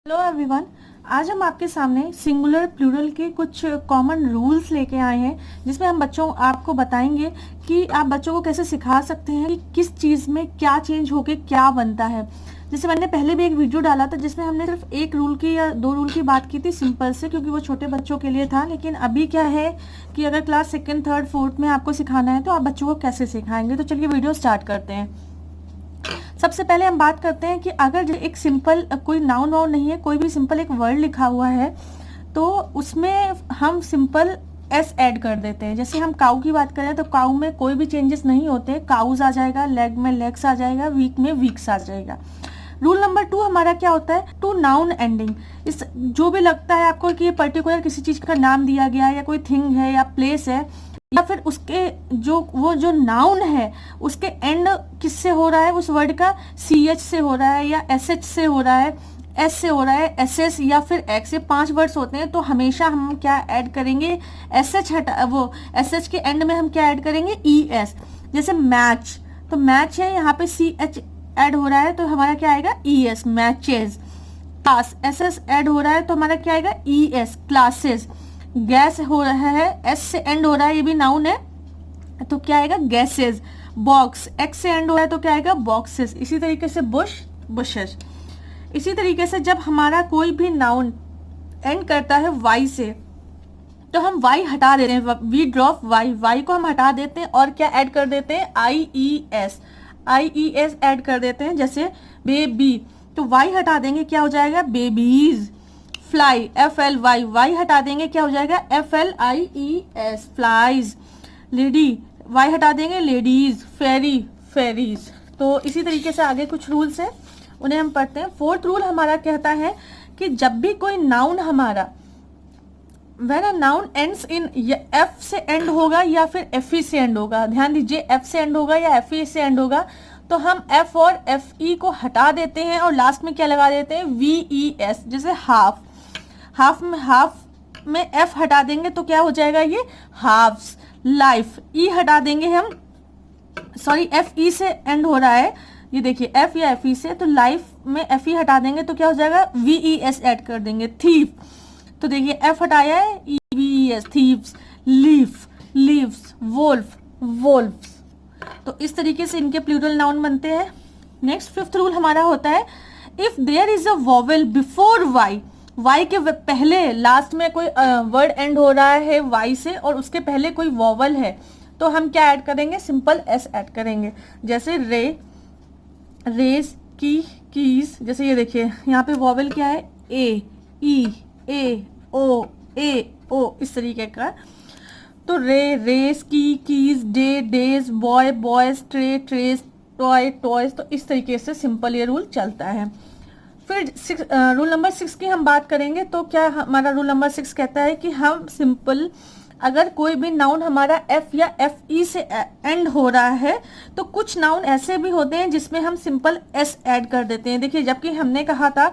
Hello everyone. आज हम आपके सामने सिंगुलर प्लूरल के कुछ कॉमन रूल्स लेके आए हैं, जिसमें हम आपको बताएंगे कि आप बच्चों को कैसे सिखा सकते हैं कि किस चीज़ में क्या चेंज होके क्या बनता है। जैसे मैंने पहले भी एक वीडियो डाला था जिसमें हमने सिर्फ एक रूल की या दो रूल की बात की थी सिंपल से, क्योंकि वो छोटे बच्चों के लिए था। लेकिन अभी क्या है कि अगर क्लास सेकेंड थर्ड फोर्थ में आपको सिखाना है तो आप बच्चों को कैसे सिखाएंगे। तो चलिए वीडियो स्टार्ट करते हैं। सबसे पहले हम बात करते हैं कि अगर एक सिंपल कोई नाउन वाउन नहीं है, कोई भी सिंपल एक वर्ड लिखा हुआ है तो उसमें हम सिंपल एस ऐड कर देते हैं। जैसे हम काऊ की बात करें तो काऊ में कोई भी चेंजेस नहीं होते, काउज आ जाएगा, लेग में लेग्स आ जाएगा, वीक में वीक्स आ जाएगा। रूल नंबर 2 हमारा क्या होता है, टू नाउन एंडिंग। इस जो भी लगता है आपको कि ये पर्टिकुलर किसी चीज का नाम दिया गया है या कोई थिंग है या प्लेस है या फिर उसके जो नाउन है उसके एंड किससे हो रहा है, उस वर्ड का CH से हो रहा है या SH से हो रहा है, S से हो रहा है, SS या फिर X, ये 5 वर्ड्स होते हैं। तो हमेशा हम क्या ऐड करेंगे, SH के एंड में हम क्या ऐड करेंगे, ES। जैसे मैच, तो मैच है, यहाँ पे CH ऐड हो रहा है तो हमारा क्या आएगा, ES, matches. Class, SS add हो रहा है तो हमारा क्या आएगा, ES, क्लासेस। गैस हो रहा है, S से एंड हो रहा है, ये भी नाउन है तो क्या आएगा, गैसेस। बॉक्स, X से एंड हो रहा है तो क्या आएगा, बॉक्सेस। इसी तरीके से बुश, बुशेस। इसी तरीके से जब हमारा कोई भी नाउन एंड करता है Y से तो हम Y हटा देते हैं, वी ड्रॉप Y को हम हटा देते हैं और क्या ऐड कर देते हैं, IES ऐड कर देते हैं। जैसे बेबी, तो Y हटा देंगे, क्या हो जाएगा, बेबीज। फ्लाई, FLY हटा देंगे, क्या हो जाएगा, FLIES, फ्लाइज। लेडी, Y हटा देंगे, लेडीज। फेरी, फेरीज। तो इसी तरीके से आगे कुछ रूल्स हैं, उन्हें हम पढ़ते हैं। 4th रूल हमारा कहता है कि जब भी कोई नाउन हमारा when a noun ends in, F से एंड होगा या फिर FE से एंड होगा, ध्यान दीजिए, F से एंड होगा या FE से एंड होगा तो हम F और FE को हटा देते हैं और लास्ट में क्या लगा देते हैं, VES। जैसे हाफ में F हटा देंगे तो क्या हो जाएगा, ये हाफ्स। लाइफ, E हटा देंगे हम, सॉरी FE से एंड हो रहा है, ये देखिए F या FE से, तो लाइफ में FE हटा देंगे तो क्या हो जाएगा, VES ऐड कर देंगे। थीफ, तो देखिए F हटाया है, EVES, thieves. Leaf, leaves. Wolf, wolfs. तो इस तरीके से इनके प्लूरल नाउन बनते हैं। नेक्स्ट 5th रूल हमारा होता है, if there is a vowel before Y के पहले, लास्ट में कोई वर्ड एंड हो रहा है Y से और उसके पहले कोई वोवेल है तो हम क्या ऐड करेंगे, सिंपल S ऐड करेंगे। जैसे रे, रेस, की, कीज। जैसे ये देखिए यहाँ पे वोवेल क्या है, ए ओ, इस तरीके का। तो रे, रेस, की, keys, day, days, boy, boys, tray, trace, toy, toys. तो इस तरीके से सिंपल ये रूल चलता है। फिर रूल नंबर 6 की हम बात करेंगे तो क्या हमारा रूल नंबर 6 कहता है कि हम सिंपल, अगर कोई भी नाउन हमारा F या FE से एंड हो रहा है तो कुछ नाउन ऐसे भी होते हैं जिसमें हम सिंपल S ऐड कर देते हैं। देखिए, जबकि हमने कहा था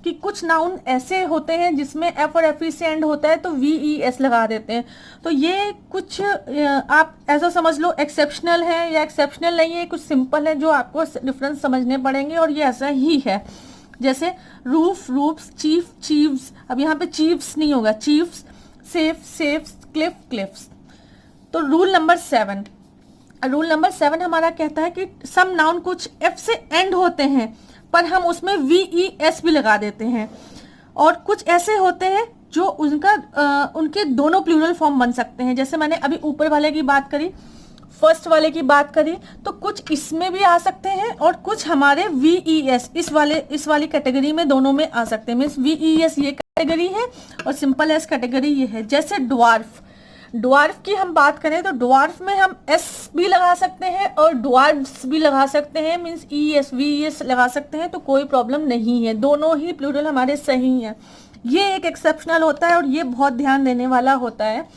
कि कुछ नाउन ऐसे होते हैं जिसमें F और FE से एंड होता है तो VES लगा देते हैं। तो ये कुछ आप ऐसा समझ लो एक्सेप्शनल है या एक्सेप्शनल नहीं है, कुछ सिंपल है जो आपको डिफरेंस समझने पड़ेंगे और ये ऐसा ही है। जैसे रूफ, रूफ्स, चीफ, चीव्स। अब यहाँ पे चीफ्स नहीं होगा, chiefs. Safe, safes, Cliff, cliffs. तो रूल नंबर 7 हमारा कहता है कि सम नाउन कुछ F से एंड होते हैं पर हम उसमें VES भी लगा देते हैं, और कुछ ऐसे होते हैं जो उनके दोनों प्लूरल फॉर्म बन सकते हैं। जैसे मैंने अभी ऊपर वाले की बात करी, फर्स्ट वाले की बात करी, तो कुछ इसमें भी आ सकते हैं और कुछ हमारे VES इस वाली कैटेगरी में, दोनों में आ सकते हैं। मीन्स VES ये कैटेगरी है और सिंपल S कैटेगरी ये है। जैसे ड्वार्फ, ड्वार्फ की हम बात करें तो ड्वार्फ में हम S भी लगा सकते हैं और ड्वार्फ्स भी लगा सकते हैं, मीन्स ES VES लगा सकते हैं, तो कोई प्रॉब्लम नहीं है, दोनों ही प्लूरल हमारे सही हैं। ये एक एक्सेप्शनल होता है और ये बहुत ध्यान देने वाला होता है।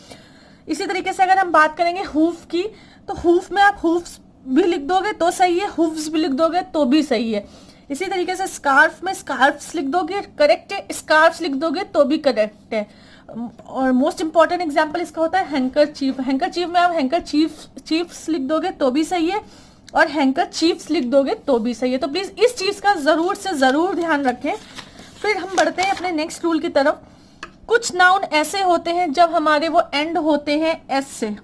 इसी तरीके से अगर हम बात करेंगे हूफ की, तो हूफ में आप हूफ्स भी लिख दोगे तो सही है, हूफ्स भी लिख दोगे तो भी सही है। इसी तरीके से स्कार्फ में स्कार्फ्स लिख दोगे करेक्ट है, स्कार्फ्स लिख दोगे तो भी करेक्ट है। और मोस्ट इंपॉर्टेंट एग्जांपल इसका होता है हैंकर चीफ। हैंकर चीफ में आप हैंकर चीफ्स लिख दोगे तो भी सही है और हैंकर चीफ्स लिख दोगे तो भी सही है। तो प्लीज इस चीज का जरूर से जरूर ध्यान रखें। फिर हम बढ़ते हैं अपने नेक्स्ट रूल की तरफ। कुछ नाउन ऐसे होते हैं जब हमारे वो एंड होते हैं एस से,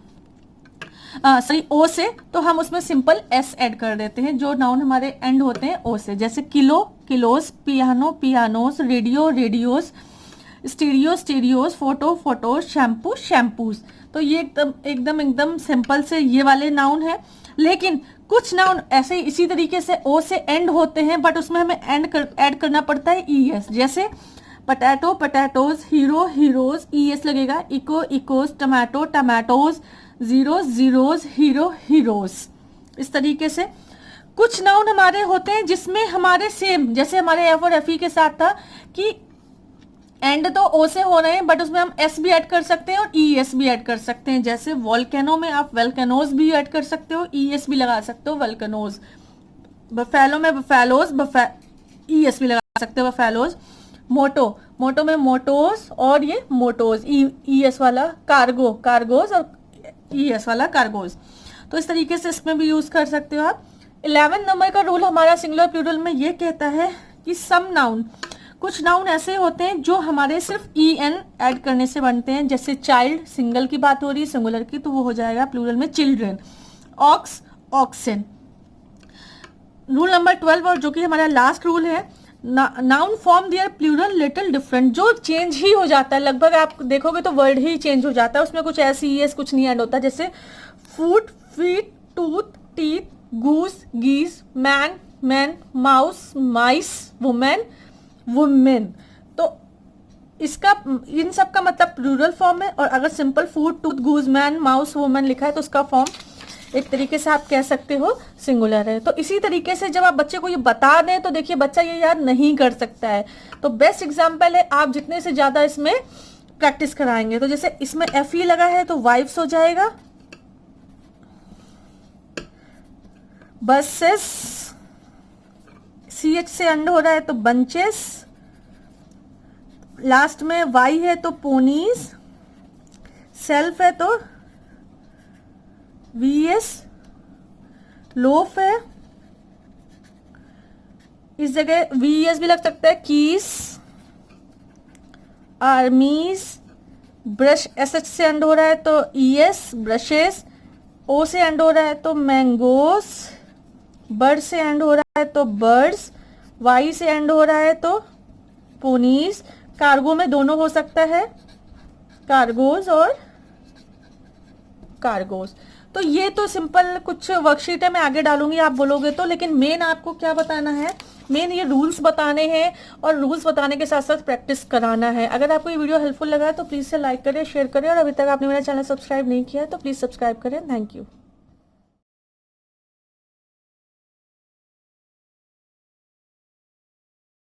सॉरी ओ से, तो हम उसमें सिंपल एस ऐड कर देते हैं। जो नाउन हमारे एंड होते हैं ओ से, जैसे kilo kilos, piano pianos, radio radios, stereo stereos, photo photos, shampoo shampoos. तो ये एकदम सिंपल से ये वाले नाउन है। लेकिन कुछ नाउन ऐसे इसी तरीके से ओ से एंड होते हैं, बट उसमें हमें ऐड करना पड़ता है ई एस। जैसे potato potatoes, hero heroes, E S लगेगा। Echo echoes, tomato tomatoes, zero zeroes, hero heroes. इस तरीके से कुछ नाउन हमारे होते हैं जिसमें हमारे सेम, जैसे हमारे एफ और एफ ई के साथ था कि एंड तो ओ से हो रहे हैं, बट उसमें हम एस भी ऐड कर सकते हैं और ई एस भी ऐड कर सकते हैं। जैसे वोल्केनो में आप वेल्केनोज भी ऐड कर सकते हो, ई एस भी लगा सकते हो वेल्केनोज। बफेलो में बफेलोज, ई एस भी लगा सकते हो बफेलोज। मोटो मोटो में मोटोज और ये मोटोज, ई एस वाला। कार्गो कार्गोज और ई एस वाला कार्गोज। तो इस तरीके से इसमें भी यूज कर सकते हो आप। 11 नंबर का रूल हमारा सिंगुलर प्लूरल में ये कहता है कि सम नाउन, कुछ नाउन ऐसे होते हैं जो हमारे सिर्फ ई एन ऐड करने से बनते हैं। जैसे चाइल्ड, सिंगल की बात हो रही है, सिंगुलर की, तो वो हो जाएगा प्लूरल में children. Ox oxen. Rule number 12 और जो कि हमारा लास्ट रूल है, noun form their plural little different. जो चेंज ही हो जाता है, लगभग आप देखोगे तो वर्ड ही चेंज हो जाता है, उसमें कुछ ऐसी ही कुछ नहीं ऐड होता। जैसे फूट फीट, टूथ टीथ, गूस गीस, मैन मैन, माउस माइस, वुमेन वुमेन। तो इसका इन सब का मतलब प्लूरल फॉर्म है। और अगर सिंपल फूड टूथ गूज मैन माउस वुमेन लिखा है तो उसका फॉर्म एक तरीके से आप कह सकते हो सिंगुलर है। तो इसी तरीके से जब आप बच्चे को ये बता दें तो देखिए बच्चा ये याद नहीं कर सकता है। तो बेस्ट एग्जांपल है, आप जितने से ज्यादा इसमें प्रैक्टिस कराएंगे। तो जैसे इसमें एफ ई लगा है तो वाइफ्स हो जाएगा, बसेस, सी एच से एंड हो रहा है तो बंचेस, लास्ट में वाई है तो पोनीज, सेल्फ है तो वी एस, लोफ है, इस जगह वी एस भी लग सकता है, keys, armies, brush S H से एंड हो रहा है तो ई एस, ब्रशेस, ओ से एंड हो रहा है तो मैंगोस, बर्ड से एंड हो रहा है तो बर्ड्स, वाई से एंड हो रहा है तो पोनीज। कार्गो में दोनों हो सकता है, कार्गोज और कार्गोज। तो ये तो सिंपल कुछ वर्कशीट है, मैं आगे डालूंगी आप बोलोगे तो। लेकिन मेन आपको क्या बताना है, मेन ये रूल्स बताने हैं और रूल्स बताने के साथ साथ प्रैक्टिस कराना है। अगर आपको ये वीडियो हेल्पफुल लगा है तो प्लीज से लाइक करें, शेयर करें, और अभी तक आपने मेरा चैनल सब्सक्राइब नहीं किया है तो प्लीज सब्सक्राइब करें। Thank you.